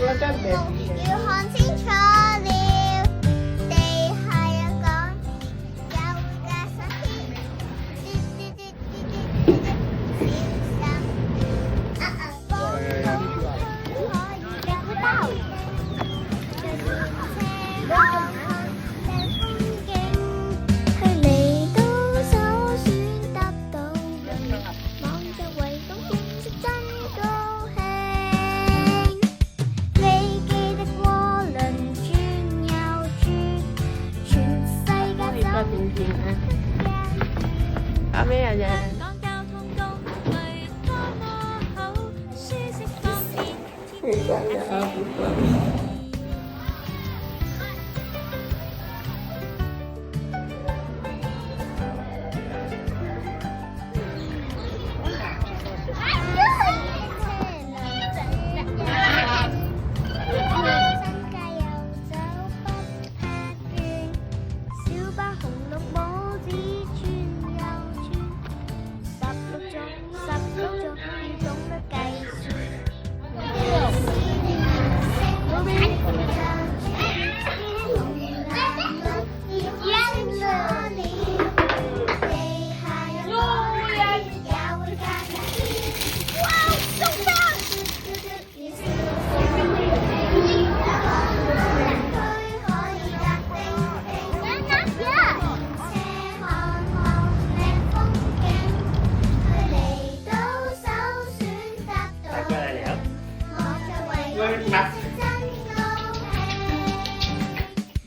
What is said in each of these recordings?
要看清楚了，地下有個有架手機，小心，可以夾到。搞咩啊啫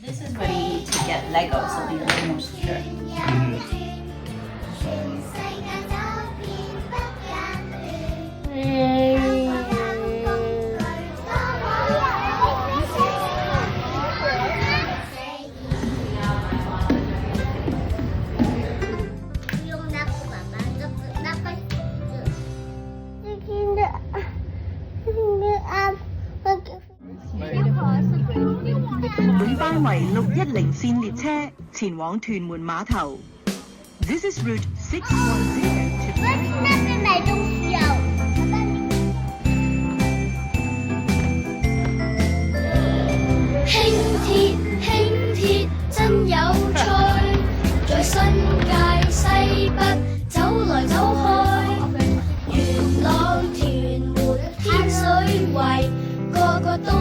？This is ready to get Lego, so these are more secure.本班為610線列車前往屯門碼頭。This is route 610 to 那邊買東西啊！輕鐵真有趣，在新界西北走來走去，元朗、屯門、天水圍，個個都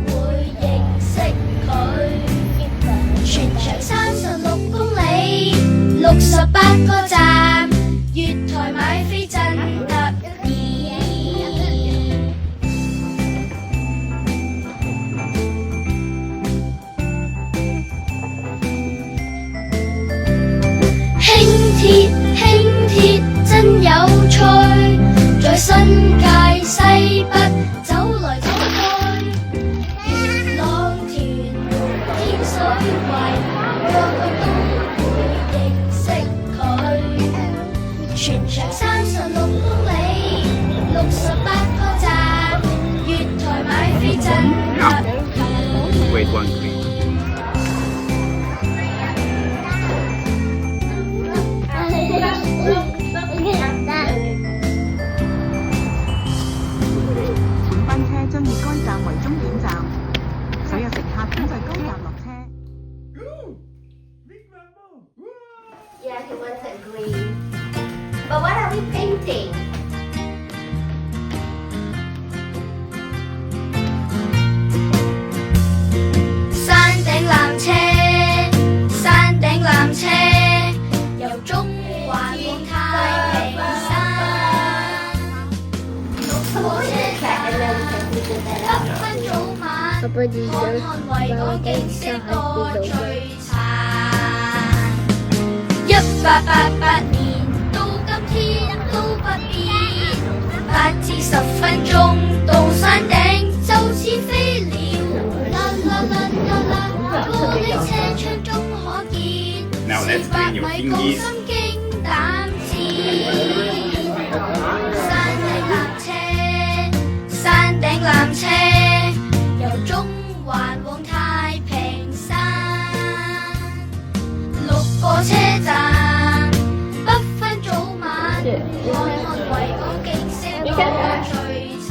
會認識佢。全長36公里，68個站，月台買飛真得意。輕鐵真有趣，在新界西北走來走去，元朗、屯門、天水圍，個個都會認識佢。全長36公里，68個站，月台買飛真得意。Wait one please. 本班車將以該站為終點站，所有乘客請在該站落車。Yeah, he wanted green. But what are we painting?山頂纜車，由中環往太平山。火車站7分早晚，看看維港景色多璀璨。1888年到今天都不變，8至10分鐘到山頂就似飛鳥。啦啦啦啦啦，玻璃車窗中可見400米高深經膽戰。山頂纜車，由中環往太平山，6個車站，不分早晚，看看維港景色多璀璨。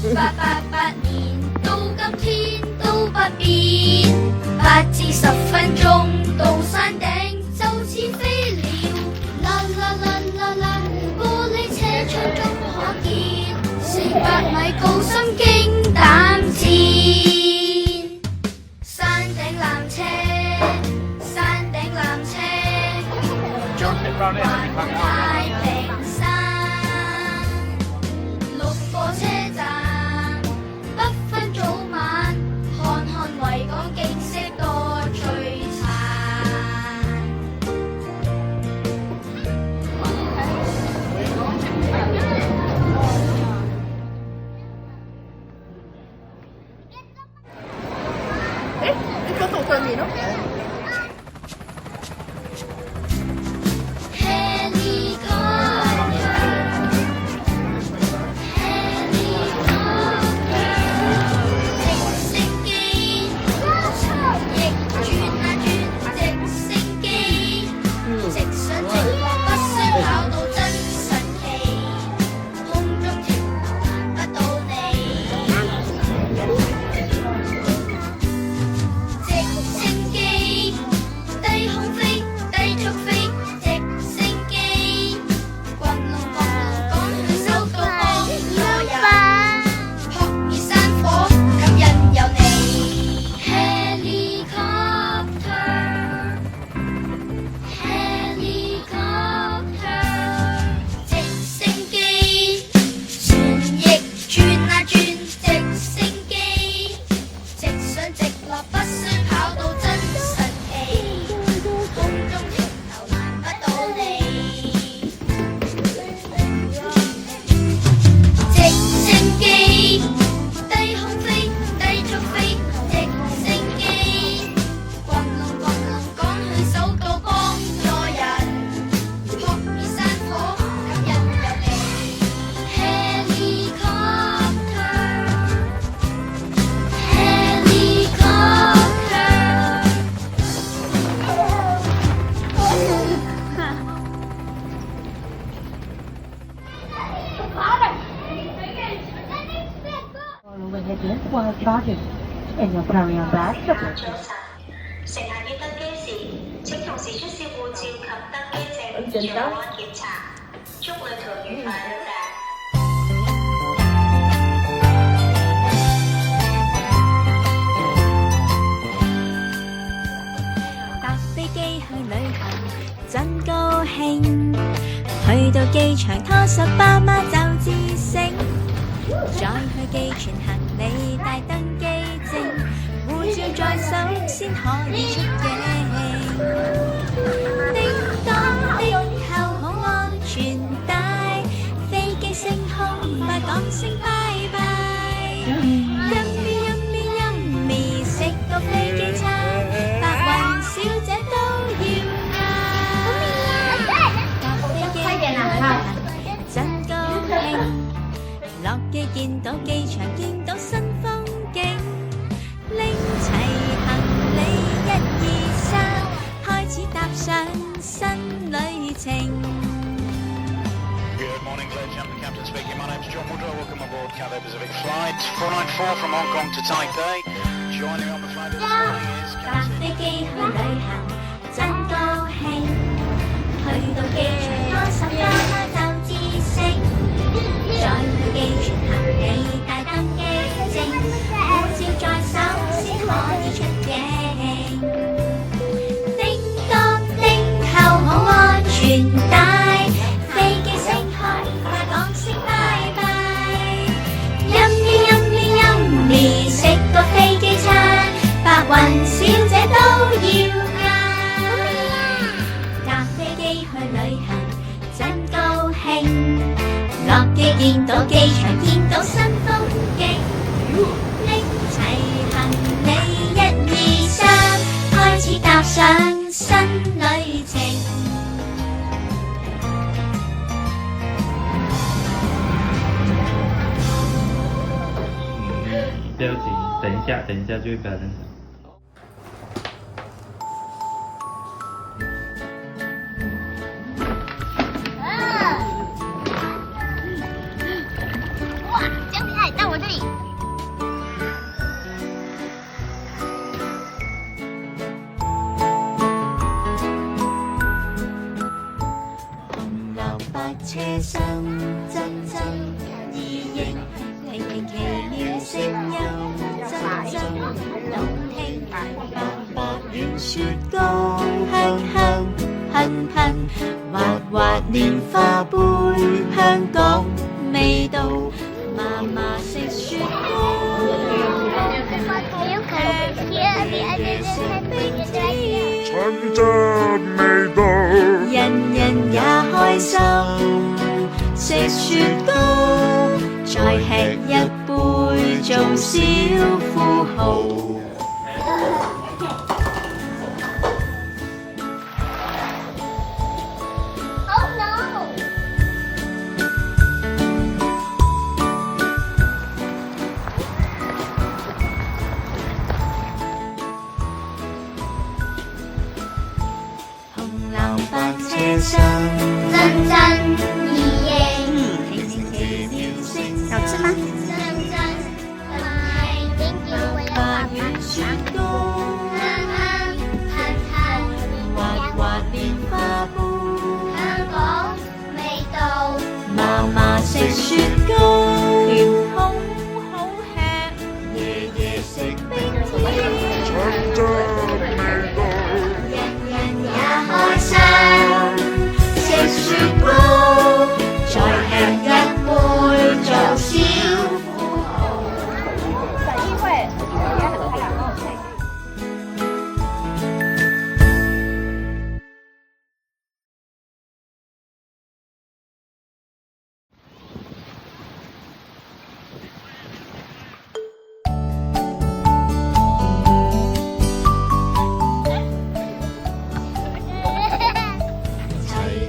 888年到今天都不變，8至10分鐘到山頂就似飛了，啦啦啦啦啦，玻璃車窗中可見400米高深經膽戰，山頂纜車，山頂纜車，中環太平山，6個車站，不分早晚，看看維港景色多璀璨。嗰度對面咯。While charging in your carry-on bag. 乘客於登機時，請同時出示護照及登機證，做安檢查。祝旅途愉快，多謝。搭飛機去旅行真高興，去到機場拖實爸媽就自醒，再去寄存行李帶登機證，護照在手先可以出境。叮當叮後好安全帶，飛機升空快講聲拜拜。Yummy 食個飛機餐，白雲小姐都要嗌。搭飛機去旅行真高興，落機見到機場見到新風景，拎齊行李1、2、3，開始踏上新旅程。Good morning, ladies and gentlemen. Captain speaking. My name's John Woodrow. Welcome aboard Cathay Pacific Flight 494 from Hong Kong to Taipei. Joining on the flight this morning is 搭飛機去旅行真高興，去到機場拖實爸媽就自醒，再去寄存行李帶登機證，護照在手先可以出境。叮當叮後好安全帶，飛機升開快講聲拜拜。Yummy 食個飛機餐，白雲小姐都要嗌。搭飛機去旅行真高興，落機見到機場見到新風景，拎齊行李1、2、3，開始踏上新旅程。对不起，等一下就会表登场。哇，这样厉害！那我这里雪糕，香香噴噴，滑滑蓮花杯，香港味道，媽媽食雪糕。春着味道，人人也開心，食雪糕，再吃一杯做小富豪。真真意應，有吃嗎？真真係點叫花園雪糕，香香噴噴，滑滑蓮花杯，香港味道，媽媽食雪糕，甜筒好吃，爺爺食冰甜，春着味道，人人也開心。食雪糕，再吃一杯做小富豪。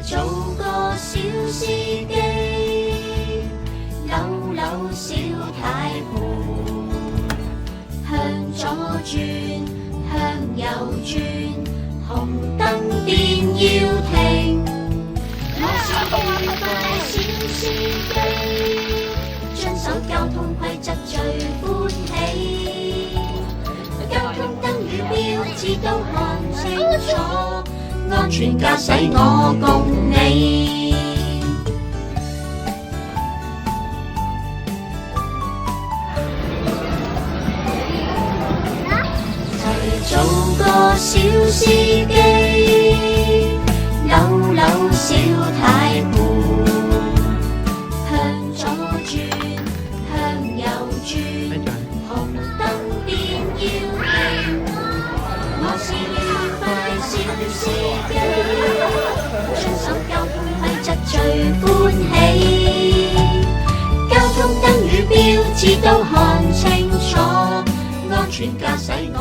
做個小司機，扭扭小軚盤，向左轉，向右轉，紅燈便要停。我是愉快小司機，遵守交通規則最歡喜。交通燈與標誌都看清楚。安全駕駛我共你，齊做個小司機，扭扭小軚盤，向左轉，向右轉，紅燈便要停。我是愉快小司機，遵守交通規則最歡喜。交通燈與標誌都看清楚，安全駕駛我。